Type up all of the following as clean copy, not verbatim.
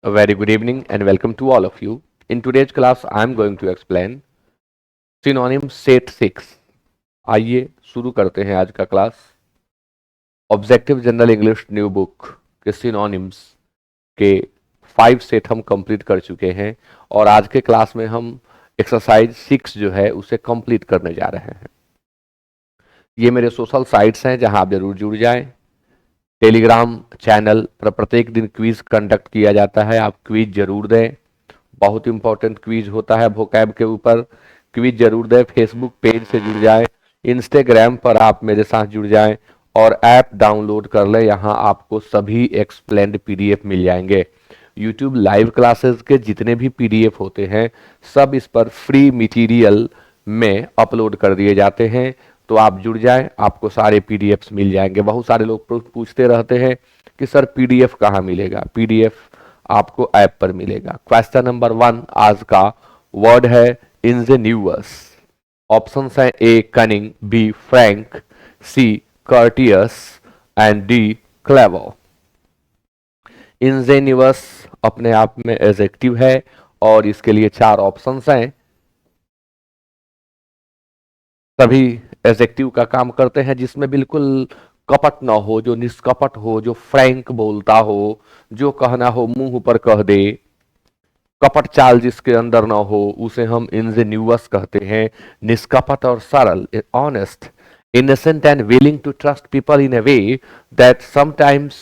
A very good evening and welcome to all of you. In today's class, I am going to explain synonym set 6. आइए शुरू करते हैं आज का class. Objective general English new book के synonyms के 5 set हम complete कर चुके हैं और आज के क्लास में हम एक्सरसाइज 6 जो है उसे कंप्लीट करने जा रहे हैं। ये मेरे सोशल साइट्स हैं जहां आप जरूर जुड़ जाएं। टेलीग्राम चैनल पर प्रत्येक दिन क्विज कंडक्ट किया जाता है, आप क्विज जरूर दें। बहुत इंपॉर्टेंट क्विज होता है वोकैब के ऊपर, क्विज जरूर दें। फेसबुक पेज से जुड़ जाएं, इंस्टाग्राम पर आप मेरे साथ जुड़ जाएं और ऐप डाउनलोड कर लें। यहाँ आपको सभी एक्सप्लेन्ड पीडीएफ मिल जाएंगे। यूट्यूब लाइव क्लासेस के जितने भी पीडीएफ होते हैं सब इस पर फ्री मटेरियल में अपलोड कर दिए जाते हैं, तो आप जुड़ जाएं, आपको सारे पीडीएफ्स मिल जाएंगे। बहुत सारे लोग पूछते रहते हैं कि सर पीडीएफ कहाँ मिलेगा। पीडीएफ आपको ऐप पर मिलेगा। क्वेश्चन नंबर 1 आज का वर्ड है इंजेन्यूअस। ऑप्शन है a cunning, b frank, c courteous and d clever. Ingenious अपने आप में एडजेक्टिव है और इसके लिए 4 ऑप्शंस हैं। सभी एडजेक्टिव का काम करते हैं जिसमें बिल्कुल कपट ना हो, जो निष्कपट हो, जो फ्रैंक बोलता हो, जो कहना हो मुंह पर कह दे। कपट चाल जिसके अंदर ना हो उसे हम इंजेन्यूअस कहते हैं। निष्कपट और सरल, honest, innocent and willing to trust people in a way that sometimes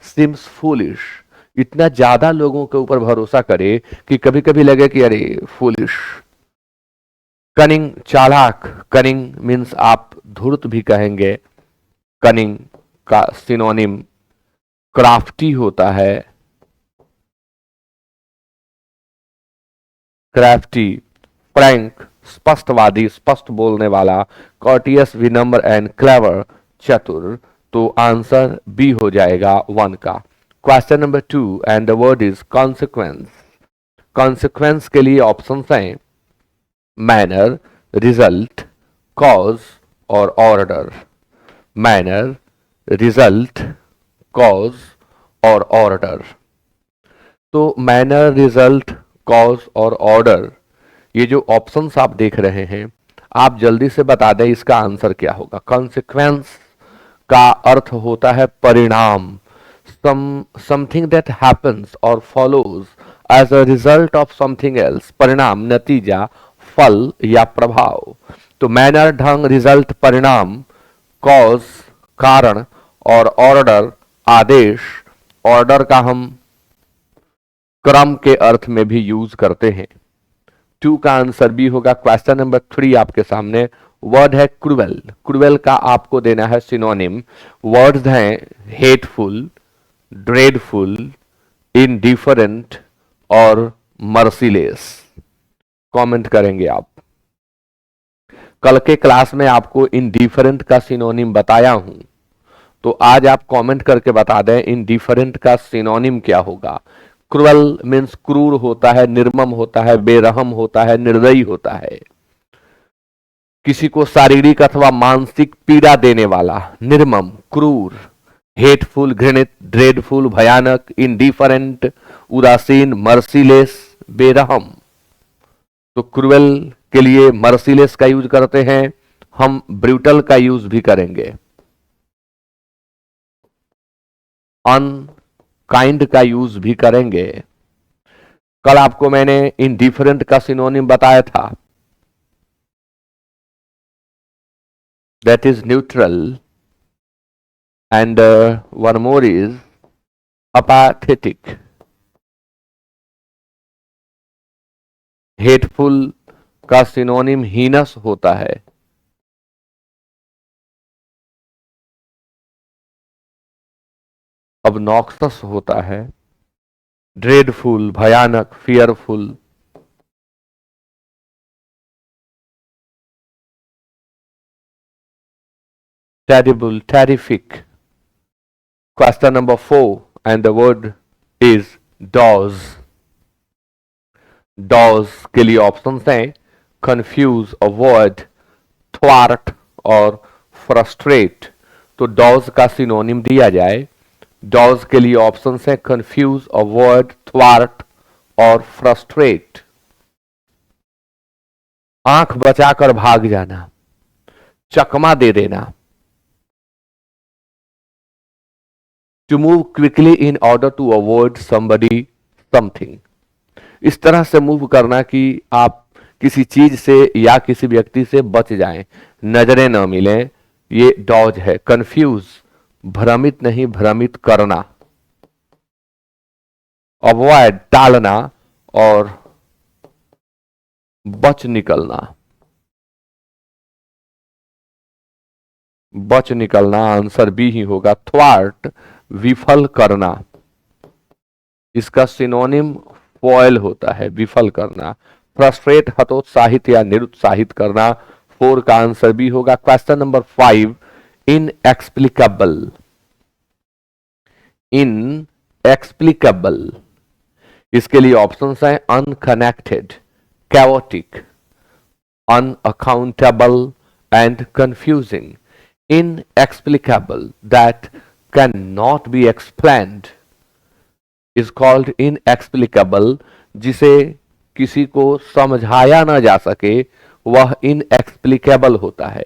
seems foolish। इतना ज्यादा लोगों के ऊपर भरोसा करे कि कभी कभी लगे कि अरे फूलिश। कनिंग, चालाक। कनिंग मीन्स आप धूर्त भी कहेंगे। कनिंग का सिनोनिम क्राफ्टी होता है। क्राफ्टी। फ्रैंक स्पष्टवादी, स्पष्ट बोलने वाला। कॉर्टियस विनम्र एंड क्लेवर चतुर। तो आंसर बी हो जाएगा 1 का। Question number 2 and the word is consequence. Consequence के लिए ऑप्शन हैं मैनर, रिजल्ट, कॉज और ऑर्डर। मैनर, रिजल्ट, कॉज और ऑर्डर। तो मैनर, रिजल्ट, कॉज और ऑर्डर, ये जो ऑप्शंस आप देख रहे हैं आप जल्दी से बता दें इसका आंसर क्या होगा। कॉन्सिक्वेंस का अर्थ होता है परिणाम। समथिंग दैट हैपन्स और follows as a result of something else. परिणाम, नतीजा, फल या प्रभाव। तो मैनर ढंग, रिजल्ट परिणाम, कॉज कारण और ऑर्डर आदेश। ऑर्डर का हम क्रम के अर्थ में भी यूज करते हैं। 2 का आंसर बी होगा। क्वेश्चन नंबर 3 आपके सामने वर्ड है क्रूएल। क्रूएल का आपको देना है सिनोनिम। वर्ड्स हैं हेटफुल, ड्रेडफुल, इनडिफरेंट और मर्सीलेस। कमेंट करेंगे आप। कल के क्लास में आपको इनडिफरेंट का सिनोनिम बताया हूं, तो आज आप कमेंट करके बता दें इनडिफरेंट का सिनोनिम क्या होगा। क्रूअल मीन्स क्रूर होता है, निर्मम होता है, बेरहम होता है, निर्दयी होता है, किसी को शारीरिक अथवा मानसिक पीड़ा देने वाला। निर्मम, क्रूर। हेटफुल, घृणित। ड्रेडफुल, भयानक। इनडिफरेंट, उदासीन। मर्सीलेस, बेरहम। तो क्रूएल के लिए मर्सीलेस का यूज करते हैं हम, ब्रूटल का यूज भी करेंगे, अनकाइंड का यूज भी करेंगे। कल आपको मैंने इनडिफरेंट का सिनोनिम बताया था, that is neutral and one more is apathetic. Hateful का सिनोनिम हीनस होता है। ऑब्नॉक्सस होता है। ड्रेडफुल, भयानक, fearful. Terrible, terrific. Question number 4 and the word is dodge. Dodge के लिए ऑप्शंस हैं कंफ्यूज, अवॉइड, थ्वार्ट और फ्रस्ट्रेट। तो डॉज का सिनोनिम दिया जाए डॉज के लिए ऑप्शन है कंफ्यूज, अवॉइड, थ्वार्ट और फ्रस्ट्रेट। आंख बचाकर भाग जाना, चकमा दे देना। To move quickly in order to avoid somebody something, इस तरह से मूव करना कि आप किसी चीज से या किसी व्यक्ति से बच जाएं, नजरें न मिलें, ये डॉज है। कंफ्यूज, भ्रमित नहीं, भ्रमित करना। अवॉइड, टालना, और बच निकलना, बच निकलना आंसर बी ही होगा। थ्वार्ट, विफल करना, इसका सिनोनिम फॉयल होता है, विफल करना। फ्रस्ट्रेट, हतोत्साहित या निरुत्साहित करना। 4 का आंसर बी होगा। Question number 5, inexplicable. इनएक्सप्लिकेबल, इसके लिए ऑप्शंस हैं unconnected, chaotic, unaccountable and confusing. Inexplicable, that cannot be explained, is called inexplicable. जिसे किसी को समझाया ना जा सके वह inexplicable होता है।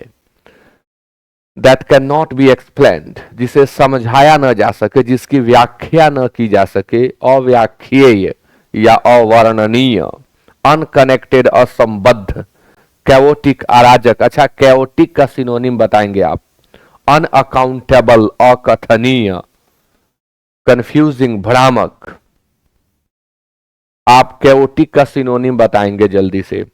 That cannot be explained, जिसे समझाया ना जा सके, जिसकी व्याख्या न की जा सके, अव्याख्येय या अवर्णनीय। अनकनेक्टेड, असंबद्ध। कैओटिक, अराजक। अच्छा, कैओटिक का सिनोनिम बताएंगे आप। अनअकाउंटेबल, अकथनीय। कंफ्यूजिंग, भ्रामक। आप कैओटिक का सिनोनिम बताएंगे जल्दी से।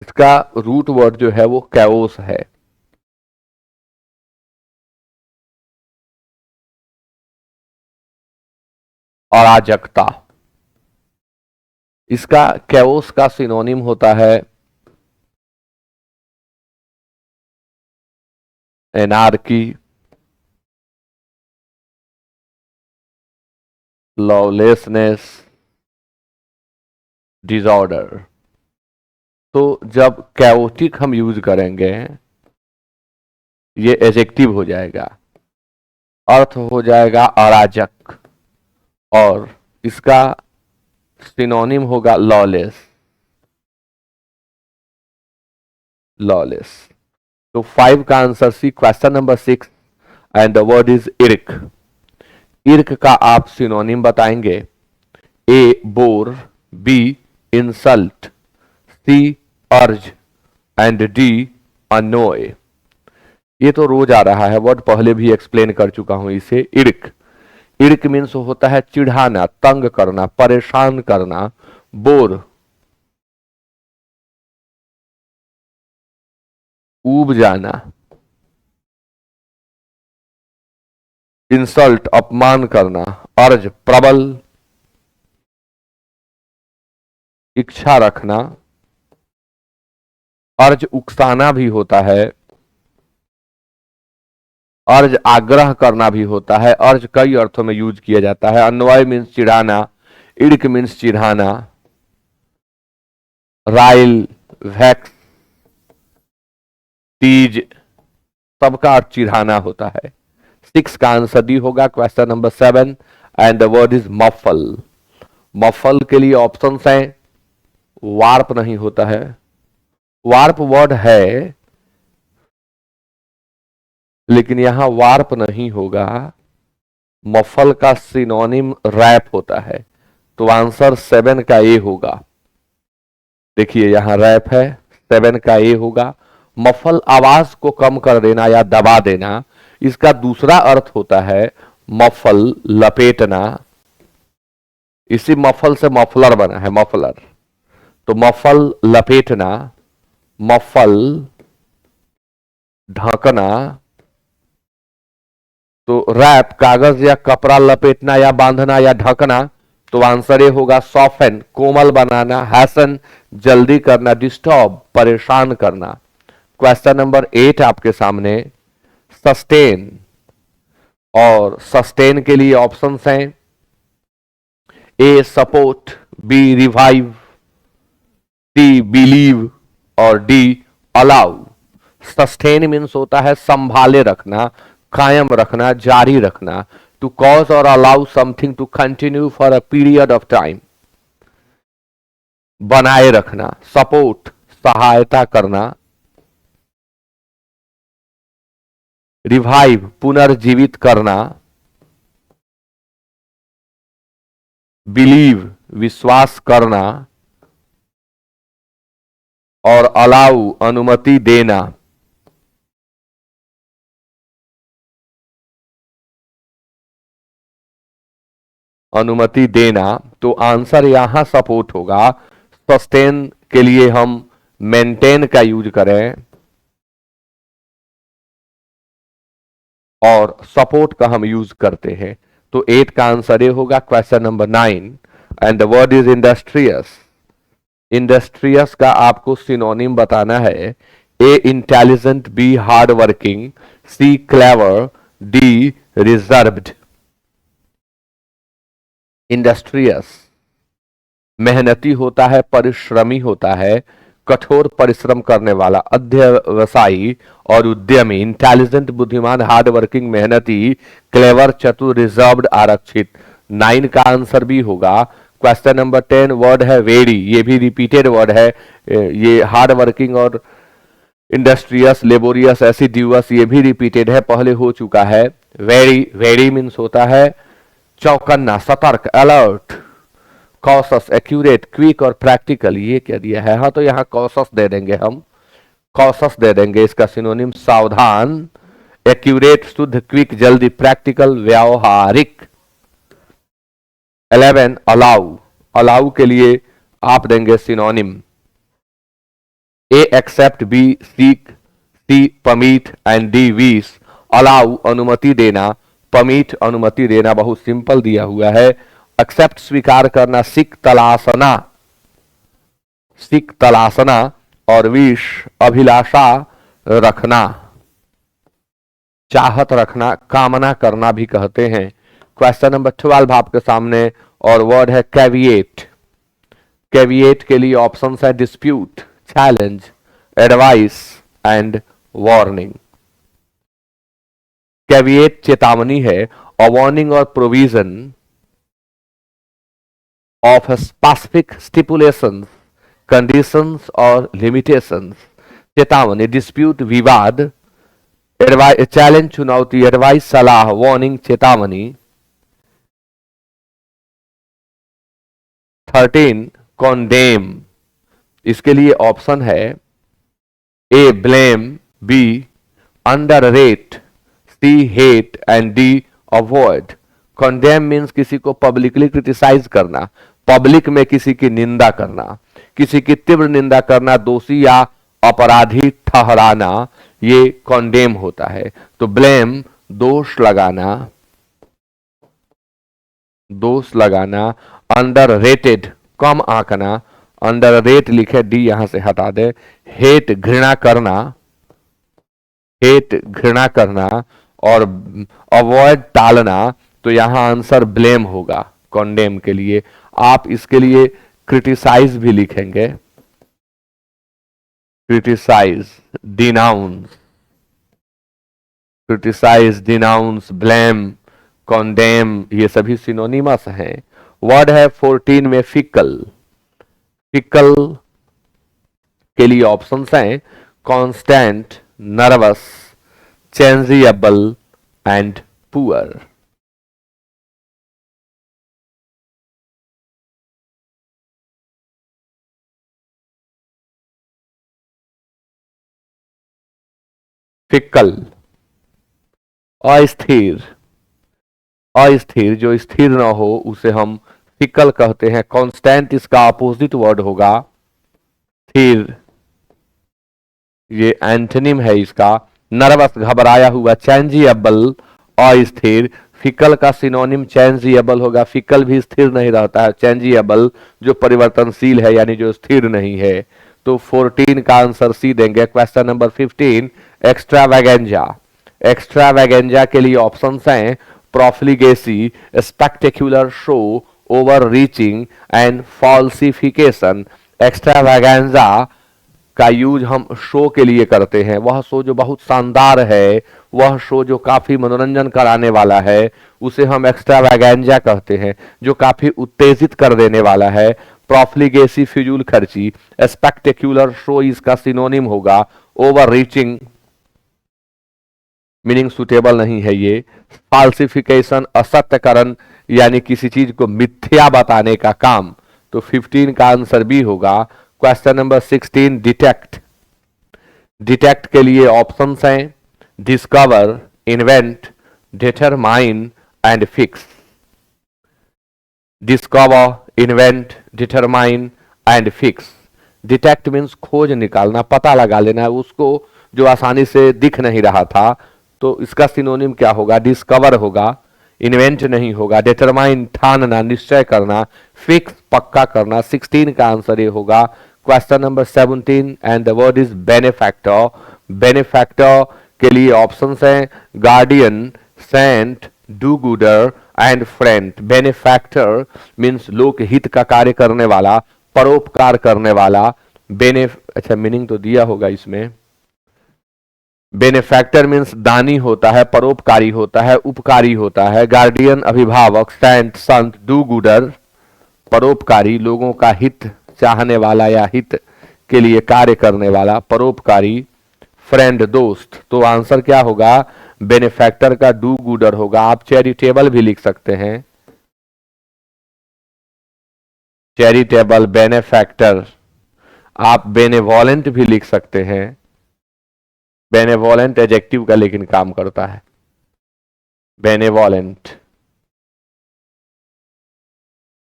इसका रूट वर्ड जो है वो कैओस है। अराजकता, इसका कैओस का सिनोनिम होता है एनार्की, लॉलेसनेस, डिसऑर्डर। तो जब कैओटिक हम यूज करेंगे ये एडजेक्टिव हो जाएगा, अर्थ हो जाएगा अराजक, और इसका सिनोनिम होगा लॉलेस। लॉलेस। तो 5 का answer C. Question number 6, and the word is irk. Irk का आप सिनोनिम बताएंगे। A, bore, B, insult, C, urge, and D, अनोय। ये तो रोज आ रहा है वर्ड, पहले भी एक्सप्लेन कर चुका हूं इसे। इर्क, इर्क मीन्स होता है चिढ़ाना, तंग करना, परेशान करना। बोर, ऊब जाना। इंसल्ट, अपमान करना। अर्ज, प्रबल इच्छा रखना। अर्ज उकसाना भी होता है, अर्ज आग्रह करना भी होता है। अर्ज कई अर्थों में यूज किया जाता है। अन्वय मीन्स चिढ़ाना, इर्क मीन्स चिढ़ाना। राइल, वैक्स, टीज, सबका अर्थ चिढ़ाना होता है। 6 का आंसर डी होगा। Question number 7, and the word is muffle. Muffle के लिए ऑप्शंस हैं वार्प नहीं होता है, वार्प वर्ड है लेकिन यहां वार्प नहीं होगा। मफल का सिनोनिम रैप होता है, तो आंसर 7 का ए होगा। देखिए यहां रैप है, 7 का ए होगा। मफल आवाज को कम कर देना या दबा देना। इसका दूसरा अर्थ होता है मफल, लपेटना। इसी मफल से मफलर बना है, मफलर। तो मफल लपेटना, मफल ढकना। तो रैप कागज या कपड़ा लपेटना या बांधना या ढकना। तो आंसर ये होगा सॉफ्टन, कोमल बनाना। हैसन, जल्दी करना। डिस्टर्ब, परेशान करना। क्वेश्चन नंबर 8 आपके सामने। सस्टेन, और सस्टेन के लिए ऑप्शंस हैं A support, B revive, C believe और डी अलाउ। सस्टेन मीन्स होता है संभाले रखना, कायम रखना, जारी रखना। टू कॉज और allow something to continue for a period of time, बनाए रखना। सपोर्ट सहायता करना, रिवाइव पुनर्जीवित करना, बिलीव विश्वास करना और अलाउ अनुमति देना। अनुमति देना, तो आंसर यहां सपोर्ट होगा। सस्टेन के लिए हम मेंटेन का यूज करें और सपोर्ट का हम यूज करते हैं, तो 8 का आंसर ये होगा। Question number 9, and the word is industrious. Industrious का आपको सिनोनिम बताना है। ए इंटेलिजेंट, बी हार्ड वर्किंग, सी क्लेवर, डी रिजर्व्ड। इंडस्ट्रियस मेहनती होता है, परिश्रमी होता है, कठोर परिश्रम करने वाला, अध्यवसायी और उद्यमी। इंटेलिजेंट बुद्धिमान, हार्ड वर्किंग मेहनती, क्लेवर चतुर, रिजर्व्ड आरक्षित। 9 का आंसर भी होगा। क्वेश्चन नंबर 10, वर्ड है वेरी, ये भी रिपीटेड वर्ड है। ये हार्ड वर्किंग और इंडस्ट्रियस, लेबोरियस, एसिड्यूअस, ये भी रिपीटेड है, पहले हो चुका है। वेरी, वेरी मीन्स होता है चौकन्ना, सतर्क, अलर्ट। कॉशस एक्यूरेट, क्विक और प्रैक्टिकल, ये क्या दिया है? हाँ, तो यहां कॉशस दे देंगे, हम कॉशस दे देंगे। इसका सिनोनिम सावधान, एक्यूरेट शुद्ध, क्विक जल्दी, प्रैक्टिकल व्यावहारिक। 11 अलाउ, अलाउ के लिए आप देंगे synonym A accept, B seek, C permit and D wish. Allow अनुमति देना, परमिट अनुमति देना, बहुत सिंपल दिया हुआ है। एक्सेप्ट स्वीकार करना, सिक तलाशना, सिक तलाशना और विश अभिलाषा रखना, चाहत रखना, कामना करना भी कहते हैं। क्वेश्चन नंबर 12 आपके सामने, और वर्ड है कैविएट। कैविएट के लिए ऑप्शंस है dispute, challenge, advice and warning. Caveat चेतावनी है, और वार्निंग और provision of specific stipulations, conditions और limitations। चेतावनी, डिस्प्यूट विवाद, एडवाइस चैलेंज चुनौती, एडवाइस सलाह, वार्निंग चेतावनी। 13 कॉन्डेम, इसके लिए ऑप्शन है A blame, B underrate, C hate and D avoid. Condemn means किसी को पब्लिकली क्रिटिसाइज करना, पब्लिक में किसी की निंदा करना, किसी की तीव्र निंदा करना, दोषी या अपराधी ठहराना, ये कॉन्डेम होता है। तो ब्लेम दोष लगाना, दोष लगाना। अंडररेटेड कम आंकना, अंडररेट लिखे, डी यहां से हटा दे। हेट घृणा करना, हेट घृणा करना और अवॉइड टालना, तो यहां आंसर ब्लेम होगा कॉन्डेम के लिए। आप इसके लिए क्रिटिसाइज भी लिखेंगे, criticise, denounce, criticise, denounce, blame, condemn, ये सभी सिनोनिमस हैं। वर्ड है 14 में फिकल। फिकल के लिए ऑप्शंस हैं constant, nervous, changeable and poor. Fickle अस्थिर, अस्थिर जो स्थिर ना हो उसे हम फिकल कहते हैं। कांस्टेंट इसका अपोजिट वर्ड होगा स्थिर, ये एंटोनिम है इसका। नर्वस घबराया हुआ, चेंजिएबल अस्थिर। फिकल का सिनोनिम चेंजिएबल होगा। फिकल भी स्थिर नहीं रहता है, चेंजिएबल जो परिवर्तनशील है यानी जो स्थिर नहीं है। तो 14 का आंसर सी देंगे। Question number 15 extravaganza. एक्स्ट्रावेगेंजा के लिए ऑप्शंस हैं profligacy, spectacular show, overreaching and falsification. Extravaganza का यूज हम शो के लिए करते हैं, वह शो जो बहुत शानदार है, वह शो जो काफी मनोरंजन कराने वाला है, उसे हम एक्स्ट्रावेगेंजा कहते हैं, जो काफी उत्तेजित कर देने वाला है। प्रोफ्लिगेसी फिजूल खर्ची, स्पेक्टेक्युलर शो इसका सिनोनिम होगा। ओवर रीचिंग मीनिंग सुटेबल नहीं है ये। फाल्सिफिकेशन असत्यकरण यानी किसी चीज को मिथ्या बताने का काम। तो 15 का आंसर बी होगा। Question number 16 detect. डिटेक्ट के लिए ऑप्शंस हैं discover, invent, determine and fix. Discover, invent, determine and fix. Detect means खोज निकालना, पता लगा लेना उसको जो आसानी से दिख नहीं रहा था। तो इसका सिनोनिम क्या होगा? डिस्कवर होगा, इन्वेंट नहीं होगा, डिटरमाइन ठानना, निश्चय करना, फिक्स पक्का करना। 16 का आंसर ये होगा। Question number 17 and the word is benefactor. Benefactor के लिए ऑप्शंस हैं guardian, saint, do gooder and friend. Benefactor means लोक हित का कार्य करने वाला, परोपकार करने वाला। अच्छा मीनिंग तो दिया होगा इसमें। बेनिफैक्टर मीन्स दानी होता है, परोपकारी होता है, उपकारी होता है। गार्डियन अभिभावक, सेंट संत, डू गुडर परोपकारी, लोगों का हित चाहने वाला या हित के लिए कार्य करने वाला, परोपकारी। फ्रेंड दोस्त। तो आंसर क्या होगा? बेनिफैक्टर का डू गुडर होगा। आप चैरिटेबल भी लिख सकते हैं, चैरिटेबल, बेनिफैक्टर। आप बेनेवोलेंट भी लिख सकते हैं, बेनेवोलेंट एडजेक्टिव का लेकिन काम करता है, बेनेवोलेंट।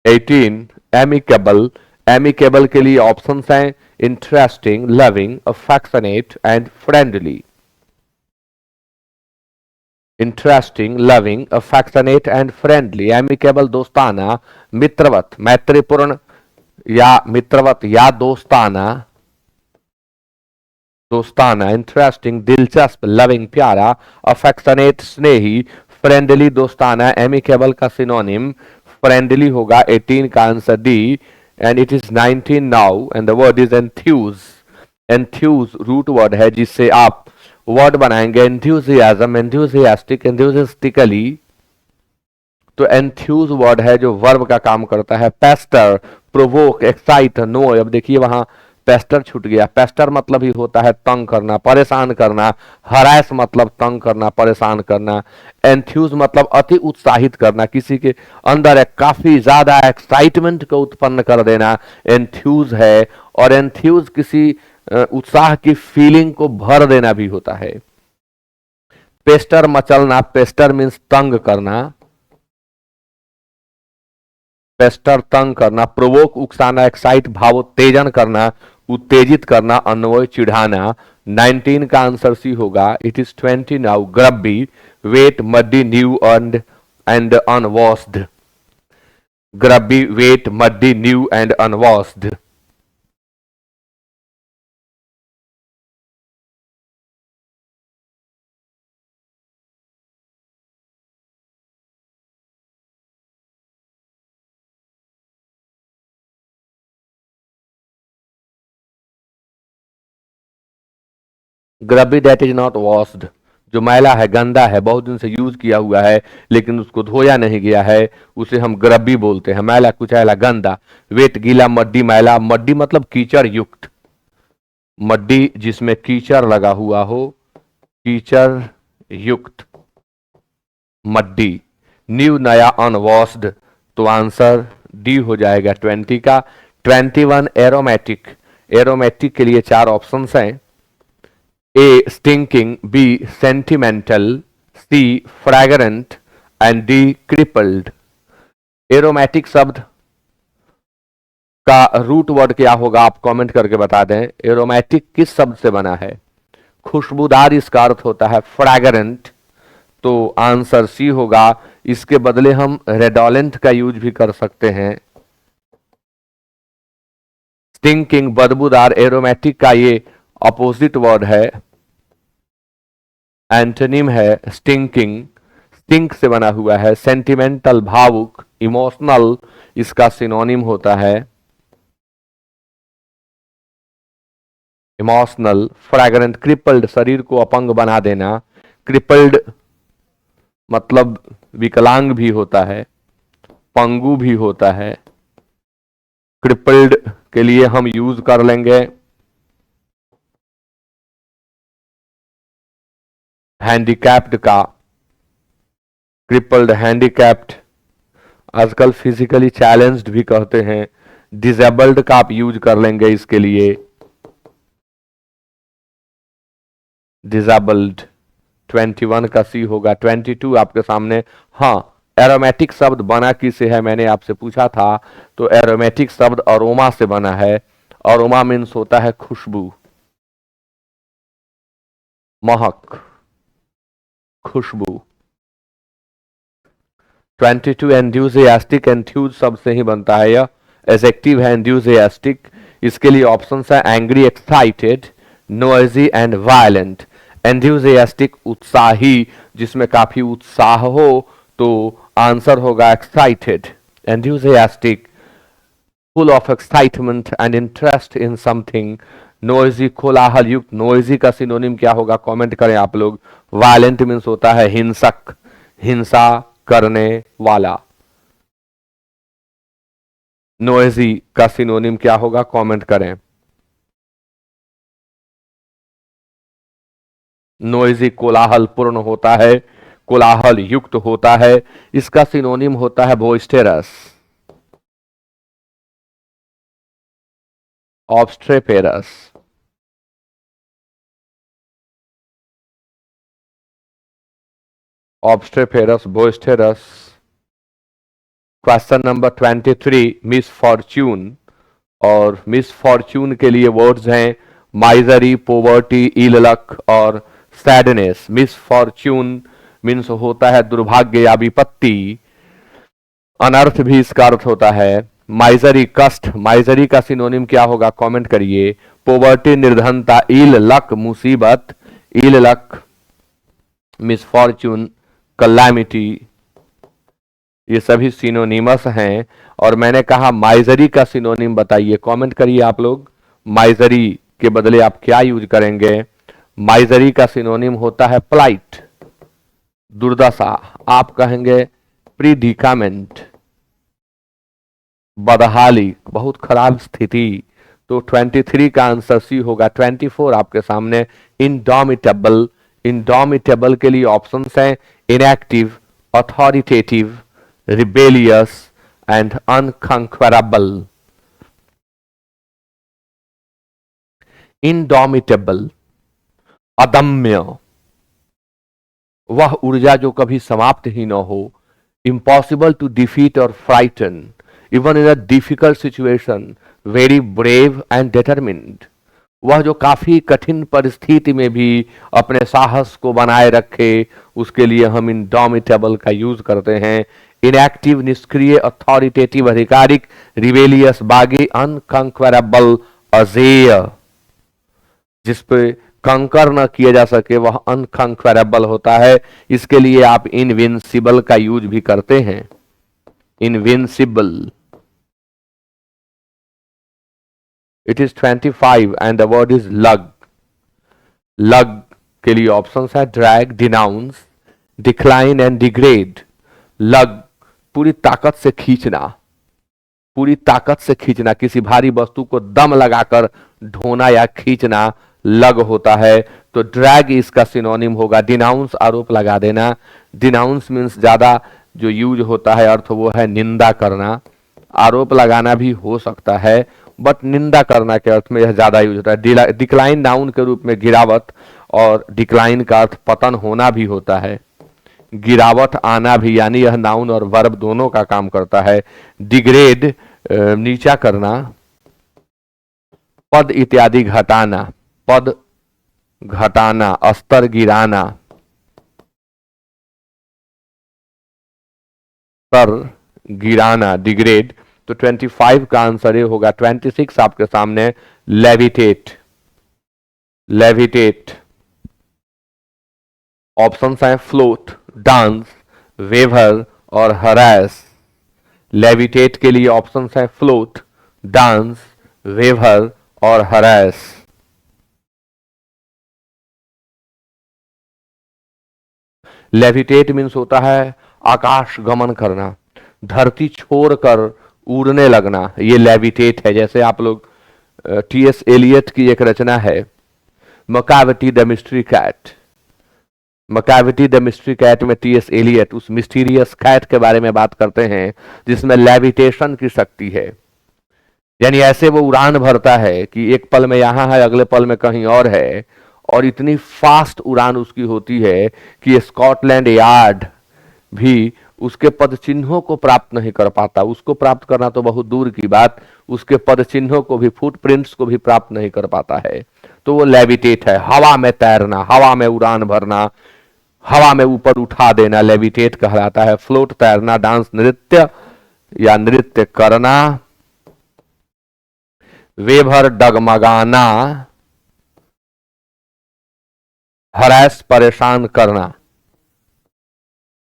18 एमिकेबल। एमिकेबल के लिए ऑप्शंस हैं interesting, loving, affectionate and friendly. Interesting, loving, affectionate and friendly. Amicable दोस्ताना, मित्रवत, मैत्रीपूर्ण या मित्रवत या दोस्ताना, दोस्ताना। इंटरेस्टिंग दिलचस्प, लविंग प्यारा, अफेक्शनेट स्नेही, फ्रेंडली दोस्ताना। एमिकेबल का सिनोनिम फ्रेंडली होगा। 18 का answer D. And it is 19 now and the word is enthuse. Enthuse root word है जिससे आप वर्ड बनाएंगे एंथ्यूजियाज्म, एंथ्यूजियास्टिक, एंथ्यूजिस्टिकली। तो एंथ्यूज वर्ड है जो वर्ब का काम करता है। Pester, provoke, excite, no. अब देखिए वहां पेस्टर छूट गया। पेस्टर मतलब ही होता है तंग करना, परेशान करना। हरास मतलब तंग करना, परेशान करना। एंथ्यूज मतलब अति उत्साहित करना, किसी के अंदर एक काफी ज्यादा एक्साइटमेंट को उत्पन्न कर देना एंथ्यूज है। और एंथ्यूज किसी उत्साह की फीलिंग को भर देना भी होता है। पेस्टर मचलना, पेस्टर मीन्स तंग करना, पेस्टर तंग करना। प्रोवोक उकसाना, एक्साइट भावोत्तेजन करना, उत्तेजित करना, अन्वय चिढ़ाना। 19 का आंसर सी होगा। It is 20 now. Grubby, wet, muddy, new and unwashed. Grubby, wet, muddy, new and unwashed. Grubby that is not washed, जो मैला है, गंदा है, बहुत दिन से यूज किया हुआ है लेकिन उसको धोया नहीं गया है, उसे हम ग्रबी बोलते हैं। मैला कुचैला गंदा। वेट गीला, मड्डी मैला। मड्डी मतलब कीचड़ युक्त, मड्डी जिसमें कीचड़ लगा हुआ हो, कीचड़ युक्त मड्डी। न्यू नया, अनवॉश्ड। तो आंसर डी हो जाएगा 20 का। 21 एरोमेटिक। एरोमेटिक के लिए 4 ऑप्शंस हैं। A stinking, B sentimental, C fragrant and D crippled। Aromatic शब्द का रूट वर्ड क्या होगा आप कमेंट करके बता दें। एरोमेटिक किस शब्द से बना है? खुशबूदार इसका अर्थ होता है फ्रैग्रेंट। तो आंसर सी होगा। इसके बदले हम रेडोलेंट का यूज भी कर सकते हैं। स्टिंकिंग बदबूदार, एरोमेटिक का ये अपोजिट वर्ड है। एंटोनिम है स्टिंकिंग, स्टिंक से बना हुआ है। सेंटिमेंटल भावुक, इमोशनल इसका सिनोनिम होता है इमोशनल। फ्रैग्रेंट, क्रिपल्ड शरीर को अपंग बना देना, क्रिपल्ड मतलब विकलांग भी होता है, पंगु भी होता है। क्रिपल्ड के लिए हम यूज कर लेंगे हैंडीकैप्ड का, क्रिपल्ड, हैंडीकैप्ड, आजकल फिजिकली चैलेंज्ड भी कहते हैं। डिसेबल्ड का आप यूज कर लेंगे इसके लिए, डिसेबल्ड। 21 का सी होगा। 22 आपके सामने। हाँ, एरोमेटिक शब्द बना किससे है, मैंने आपसे पूछा था। तो एरोमेटिक शब्द अरोमा से बना है। अरोमा मीन्स होता है खुशबू, महक, खुशबू। 22 एंथ्यूजियास्टिक, एंथ्यूज शब्द से ही बनता है यह, एडजेक्टिव है एंथ्यूजियास्टिक। इसके लिए ऑप्शन है angry, excited, noisy and violent. Enthusiastic उत्साही, जिसमें काफी उत्साह हो, तो आंसर होगा excited. Enthusiastic, full of excitement and interest in something. Noisy, कोलाहल युक्त। नोइजी का सिनोनिम क्या होगा, कमेंट करें आप लोग। वायलेंट मीन्स होता है हिंसक, हिंसा करने वाला। नोइजी का सिनोनिम क्या होगा, कमेंट करें। नोइजी कोलाहल पूर्ण होता है, कोलाहल युक्त होता है। इसका सिनोनिम होता है boisterous, obstreperous. Obstreperous, boisterous. Question number 23, misfortune. और मिस फॉर्च्यून के लिए वर्ड्स हैं माइजरी, पोवर्टी, इल लक और सैडनेस। मिस फॉर्च्यून मीन्स होता है दुर्भाग्य या विपत्ति। अनर्थ भी इसका अर्थ होता है। माइजरी, कष्ट। माइजरी का सिनोनिम क्या होगा, कमेंट करिए। पोवर्टी, निर्धनता। इल लक, मुसीबत। इल लक, मिसफॉर्च्यून, कैलामिटी, ये सभी सिनोनिमस हैं। और मैंने कहा माइजरी का सिनोनिम बताइए, कमेंट करिए आप लोग। माइजरी के बदले आप क्या यूज करेंगे। माइजरी का सिनोनिम होता है प्लाइट, दुर्दशा। आप कहेंगे प्रीडिकामेंट, बदहाली, बहुत खराब स्थिति। तो 23 का आंसर सी होगा। 24 आपके सामने, इंडोमिटेबल। इंडोमिटेबल के लिए ऑप्शंस हैं inactive, authoritative, rebellious and unconquerable. Indomitable, अदम्य, वह ऊर्जा जो कभी समाप्त ही न हो। इम्पॉसिबल टू डिफीट और frighten, even in a difficult situation, very brave and determined, वह जो काफी कठिन परिस्थिति में भी अपने साहस को बनाए रखे, उसके लिए हम इंडोमिटेबल का यूज करते हैं। इनएक्टिव, निष्क्रिय, अथॉरिटेटिव, आधिकारिक, रिबेलियस, बागी, अनकंक्वेरेबल, अजेय, जिसपे कंकर न किया जा सके, वह अनकंक्वेरेबल होता है। इसके लिए आप इनविंसिबल का यूज भी करते हैं, invincible. It is 25 and the word is लग। लग के लिए ऑप्शंस है drag, denounce, decline and degrade. लग, पूरी ताकत से खींचना, पूरी ताकत से खींचना, किसी भारी वस्तु को दम लगाकर ढोना या खींचना लग होता है। तो ड्रैग इसका सिनोनिम होगा। डिनाउंस, आरोप लगा देना। डिनाउंस मीन्स ज्यादा जो यूज होता है अर्थ वो है निंदा करना। आरोप लगाना भी हो सकता है, बट निंदा करना के अर्थ में यह ज्यादा यूज होता है। डिक्लाइन नाउन के रूप में गिरावट, और डिक्लाइन का अर्थ पतन होना भी होता है। गिरावट आना भी, यानी यह नाउन और वर्ब दोनों का काम करता है। डिग्रेड, नीचा करना। पद इत्यादि घटाना, पद घटाना, स्तर गिराना, स्तर गिराना, डिग्रेड। तो 25 का आंसर ये होगा। 26 आपके सामने, लेविटेट, लेविटेट। ऑप्शंस हैं फ्लोट, डांस, वेवर और हरास। लेविटेट के लिए ऑप्शंस हैं फ्लोट, डांस, वेवर और हरास। लेविटेट मीन्स होता है आकाश गमन करना, धरती छोड़कर उड़ने लगना, ये लेविटेट है। जैसे आप लोग टीएस एलियट की एक रचना है Macavity the mystery cat, Macavity the mystery cat में टीएस एलियट उस मिस्टीरियस कैट के बारे में बात करते हैं जिसमें लेविटेशन की शक्ति है। यानी ऐसे वो उड़ान भरता है कि एक पल में यहां है, अगले पल में कहीं और है, और इतनी फास्ट उड़ान उसकी होती है कि स्कॉटलैंड यार्ड भी उसके पद चिन्हों को प्राप्त नहीं कर पाता। उसको प्राप्त करना तो बहुत दूर की बात, उसके पद चिन्हों को भी, फुटप्रिंट्स को भी प्राप्त नहीं कर पाता है। तो वो लेविटेट है, हवा में तैरना, हवा में उड़ान भरना, हवा में ऊपर उठा देना, लेविटेट कहलाता है। फ्लोट तैरना, डांस नृत्य या नृत्य करना, वेवर डगमगाना, हरास परेशान करना,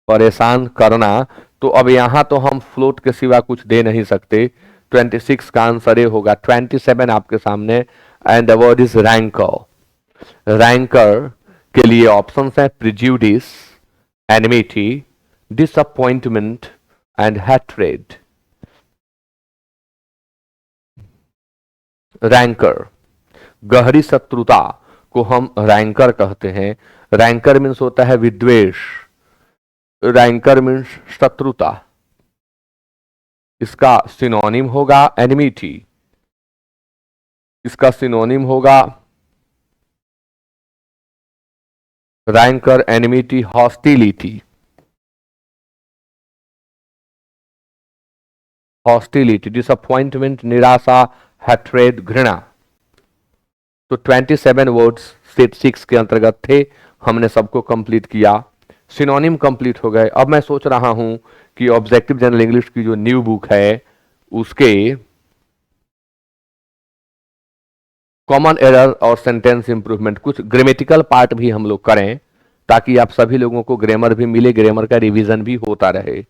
परेशान करना। तो अब यहां तो हम फ्लोट के सिवा कुछ दे नहीं सकते। 26 का आंसर ए होगा। 27 आपके सामने, and the word is rancour. Rancour के लिए ऑप्शंस हैं prejudice, animosity, disappointment and hatred. Rancour, गहरी शत्रुता को हम रैंकर कहते हैं। रैंकर मीन्स होता है विद्वेष, रैंकर मीन्स शत्रुता। इसका सिनोनिम होगा एनिमिटी, इसका सिनोनिम होगा rancour, enmity, hostility. Hostility, disappointment, निराशा, हैट्रेड, घृणा। तो 27 वर्ड्स सेट 6 के अंतर्गत थे, हमने सबको कंप्लीट किया, सिनोनिम कंप्लीट हो गए। अब मैं सोच रहा हूं कि ऑब्जेक्टिव जनरल इंग्लिश की जो न्यू बुक है उसके कॉमन एरर और सेंटेंस इंप्रूवमेंट, कुछ ग्रामेटिकल पार्ट भी हम लोग करें ताकि आप सभी लोगों को ग्रामर भी मिले, ग्रामर का रिवीजन भी होता रहे।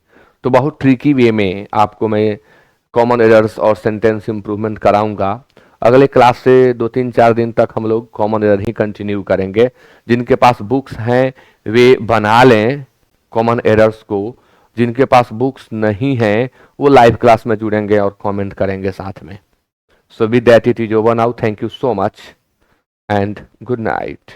तो बहुत ट्रिकी वे में आपको मैं कॉमन एरर्स और सेंटेंस इंप्रूवमेंट कराऊंगा। अगले क्लास से 2-3-4 दिन तक हम लोग कॉमन एरर ही कंटिन्यू करेंगे। जिनके पास बुक्स हैं वे बना लें कॉमन एरर्स को, जिनके पास बुक्स नहीं हैं वो लाइव क्लास में जुड़ेंगे और कमेंट करेंगे साथ में। So with that it is over now. Thank you so much and good night.